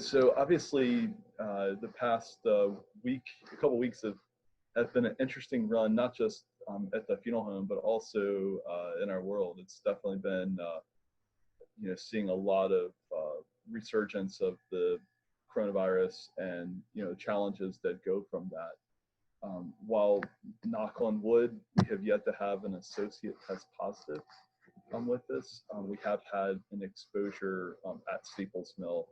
So obviously, the past a couple weeks have been an interesting run, not just at the funeral home, but also in our world. It's definitely been, seeing a lot of resurgence of the coronavirus and challenges that go from that. While knock on wood, we have yet to have an associate test positive with this. We have had an exposure at Staples Mill.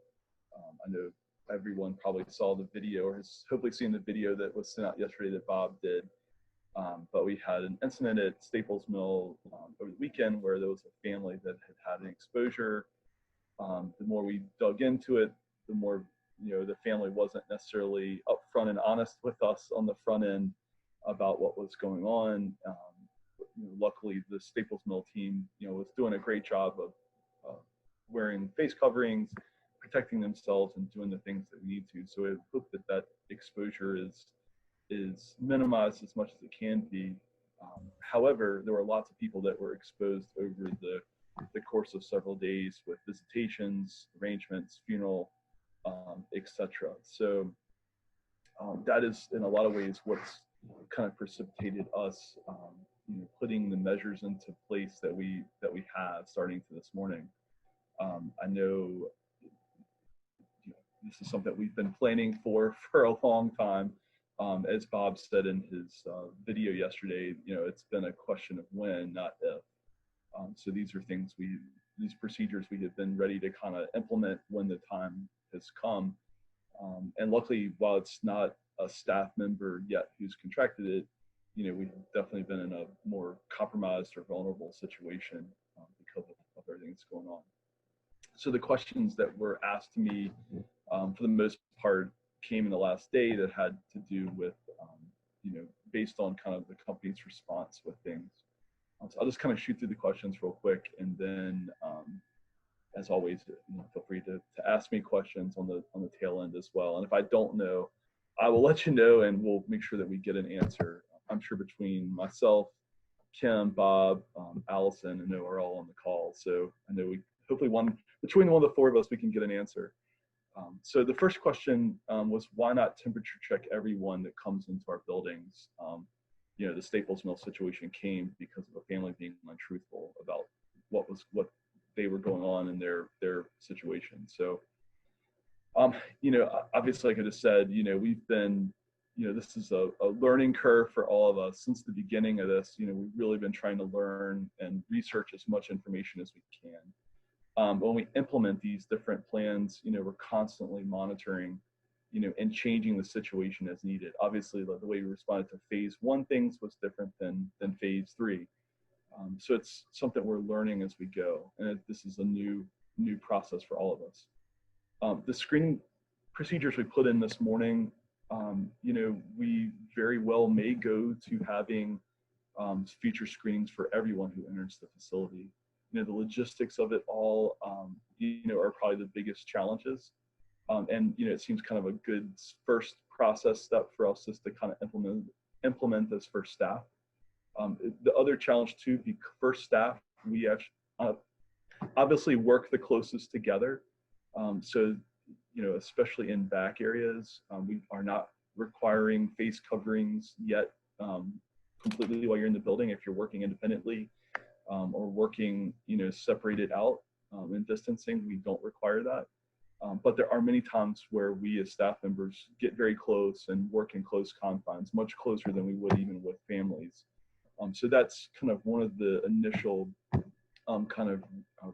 I know everyone probably saw the video or has hopefully seen the video that was sent out yesterday that Bob did. But we had an incident at Staples Mill over the weekend where there was a family that had an exposure. The more we dug into it, the more the family wasn't necessarily upfront and honest with us on the front end about what was going on. Luckily, the Staples Mill team was doing a great job of wearing face coverings, protecting themselves, and doing the things that we need to. So I hope that exposure is minimized as much as it can be. However, there were lots of people that were exposed over the course of several days with visitations, arrangements, funeral, etc. So that is in a lot of ways what's kind of precipitated us putting the measures into place that we have starting to this morning. I know this is something that we've been planning for a long time. As Bob said in his video yesterday, it's been a question of when, not if. So these are things these procedures we have been ready to kind of implement when the time has come. And luckily, while it's not a staff member yet who's contracted it, we've definitely been in a more compromised or vulnerable situation because of everything that's going on. So the questions that were asked to me, for the most part, came in the last day that had to do with, based on kind of the company's response with things. So I'll just kind of shoot through the questions real quick, and then, as always, feel free to ask me questions on the tail end as well. And if I don't know, I will let you know, and we'll make sure that we get an answer. I'm sure between myself, Kim, Bob, Allison, I know are all on the call. So I know hopefully between one of the four of us, we can get an answer. So the first question was, why not temperature check everyone that comes into our buildings? The Staples Mill situation came because of a family being untruthful about what they were going on in their situation. So, obviously, like I just said, we've been, this is a learning curve for all of us since the beginning of this. We've really been trying to learn and research as much information as we can. When we implement these different plans, we're constantly monitoring, and changing the situation as needed. Obviously, the way we responded to phase 1 things was different than phase 3. So it's something we're learning as we go, and this is a new process for all of us. The screening procedures we put in this morning, we very well may go to having future screenings for everyone who enters the facility. The logistics of it all, are probably the biggest challenges. And it seems kind of a good first process step for us is to kind of implement this for staff. The other challenge too, for staff, we actually obviously work the closest together. So, especially in back areas, we are not requiring face coverings yet completely while you're in the building. If you're working independently or working, separated out and distancing, we don't require that. But there are many times where we as staff members get very close and work in close confines, much closer than we would even with families. So that's kind of one of the initial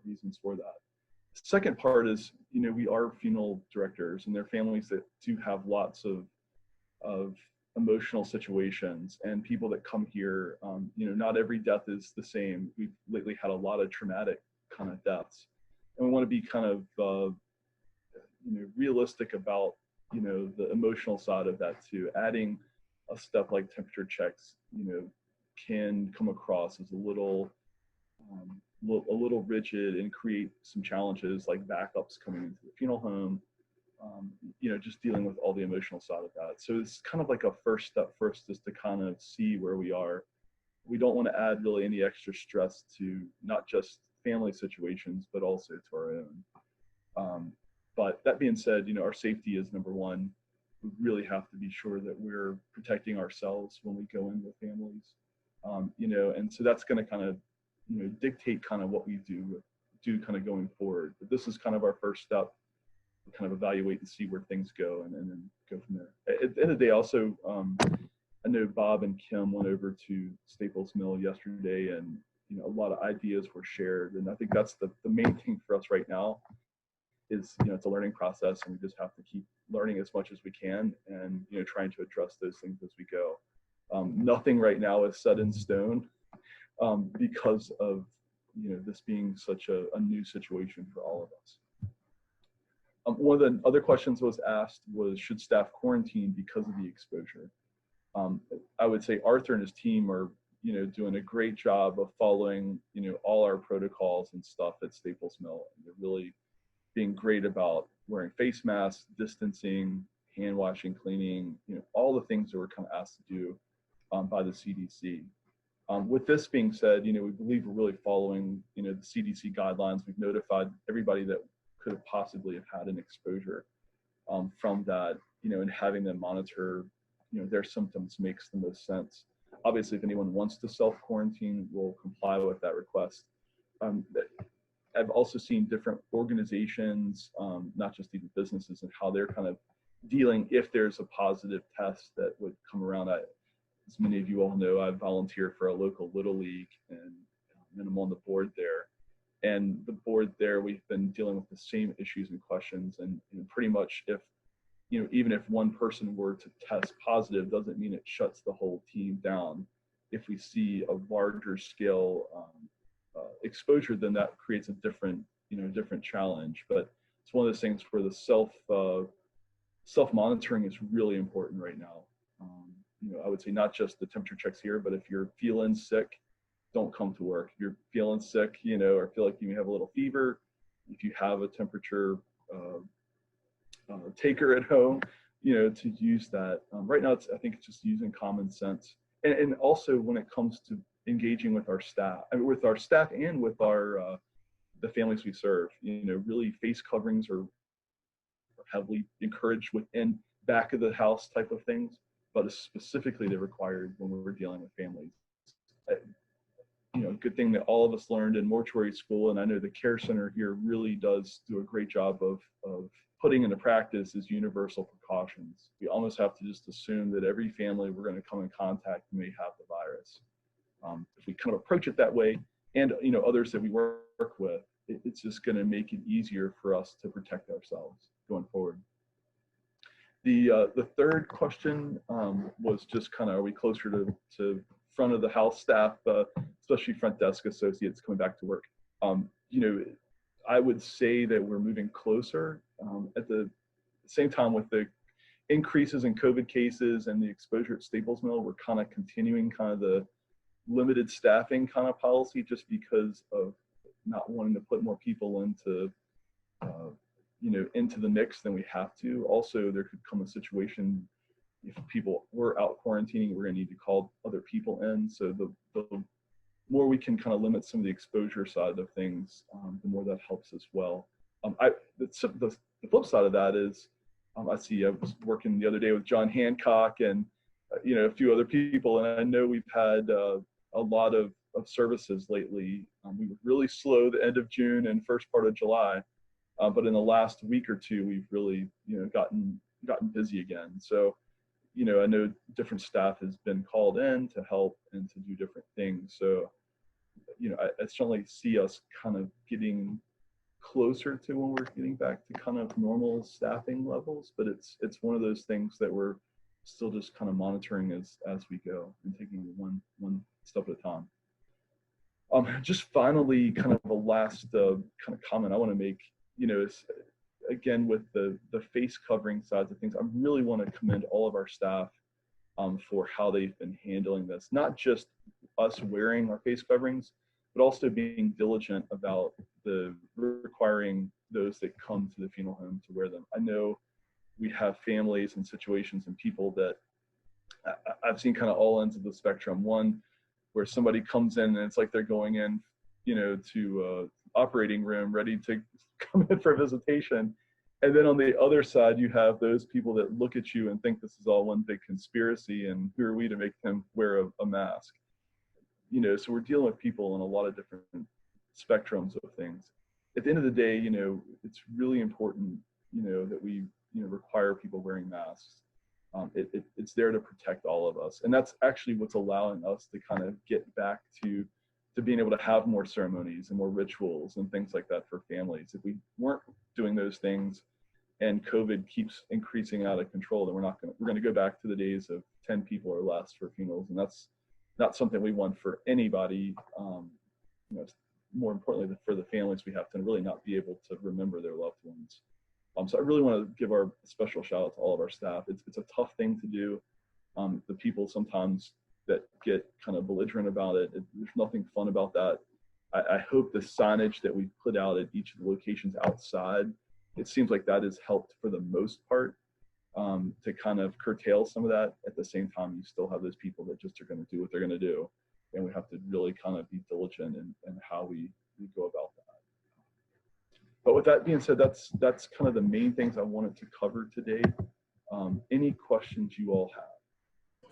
reasons for that. Second part is, we are funeral directors, and there are families that do have lots of emotional situations and people that come here. Not every death is the same. We've lately had a lot of traumatic kind of deaths, and we want to be kind of realistic about the emotional side of that too. Adding a step like temperature checks can come across as a little rigid and create some challenges like backups coming into the funeral home, just dealing with all the emotional side of that. So it's kind of like a first step first is to kind of see where we are. We don't want to add really any extra stress to not just family situations, but also to our own. But that being said, our safety is number one. We really have to be sure that we're protecting ourselves when we go in with families. And so that's going to kind of, dictate kind of what we do kind of going forward. But this is kind of our first step, kind of evaluate and see where things go, and then go from there. At the end of the day, also, I know Bob and Kim went over to Staples Mill yesterday, and a lot of ideas were shared. And I think that's the main thing for us right now is, it's a learning process, and we just have to keep learning as much as we can, and trying to address those things as we go. Nothing right now is set in stone, because of this being such a new situation for all of us. One of the other questions was asked was, should staff quarantine because of the exposure? I would say Arthur and his team are doing a great job of following all our protocols and stuff at Staples Mill. And they're really being great about wearing face masks, distancing, hand washing, cleaning, all the things that we're kind of asked to do by the CDC. With this being said, we believe we're really following the CDC guidelines. We've notified everybody that could have possibly have had an exposure from that, and having them monitor their symptoms makes the most sense. Obviously, if anyone wants to self-quarantine, we'll comply with that request. I've also seen different organizations, not just even businesses, and how they're kind of dealing if there's a positive test that would come around. As many of you all know, I volunteer for a local Little League, and I'm on the board there. And the board there, we've been dealing with the same issues and questions. And pretty much if, even if one person were to test positive, doesn't mean it shuts the whole team down. If we see a larger scale exposure, then that creates a different challenge. But it's one of those things where the self-monitoring is really important right now. I would say not just the temperature checks here, but if you're feeling sick, don't come to work. If you're feeling sick, or feel like you may have a little fever, if you have a temperature taker at home, to use that. Right now, I think it's just using common sense. And also when it comes to engaging with our staff, and with our the families we serve, really face coverings are heavily encouraged within back of the house type of things, but specifically they're required when we're dealing with families. Good thing that all of us learned in mortuary school, and I know the care center here really does do a great job of putting into practice, is universal precautions. We almost have to just assume that every family we're going to come in contact may have the virus. If we kind of approach it that way, and others that we work with, it's just going to make it easier for us to protect ourselves going forward. The third question was just kind of, are we closer to front of the house staff, especially front desk associates coming back to work? I would say that we're moving closer. At the same time, with the increases in COVID cases and the exposure at Staples Mill, we're kind of continuing kind of the limited staffing kind of policy, just because of not wanting to put more people into the mix than we have to. Also, there could come a situation if people were out quarantining, we're going to need to call other people in. So the more we can kind of limit some of the exposure side of things, the more that helps as well. The flip side of that is, I was working the other day with John Hancock and a few other people, and I know we've had a lot of services lately. We were really slow the end of June and first part of July, but in the last week or two, we've really gotten busy again. So I know different staff has been called in to help and to do different things. So I certainly see us kind of getting closer to when we're getting back to kind of normal staffing levels, but it's one of those things that we're still just kind of monitoring as we go and taking one step at a time. Just finally, kind of a last kind of comment I want to make, is, again, with the face covering sides of things, I really want to commend all of our staff for how they've been handling this. Not just us wearing our face coverings, but also being diligent about requiring those that come to the funeral home to wear them. I know we have families and situations and people that I've seen kind of all ends of the spectrum. One, where somebody comes in and it's like they're going in, to operating room ready to come in for a visitation, And then on the other side, you have those people that look at you and think this is all one big conspiracy, and who are we to make them wear a mask? You know, so we're dealing with people in a lot of different spectrums of things. At the end of the day, you know, it's really important, you know, that we, you know, require people wearing masks. It's there to protect all of us, and that's actually what's allowing us to kind of get back to being able to have more ceremonies and more rituals and things like that for families. If we weren't doing those things, and COVID keeps increasing out of control, then we're going to go back to the days of 10 people or less for funerals, and that's not something we want for anybody. You know, more importantly, for the families, we have to really not be able to remember their loved ones. So I really want to give our special shout out to all of our staff. It's a tough thing to do. The people sometimes that get kind of belligerent about it, there's nothing fun about that. I hope the signage that we put out at each of the locations outside, it seems like that has helped for the most part to kind of curtail some of that. At the same time, you still have those people that just are going to do what they're going to do. And we have to really kind of be diligent in how we go about that. But with that being said, that's kind of the main things I wanted to cover today. Any questions you all have?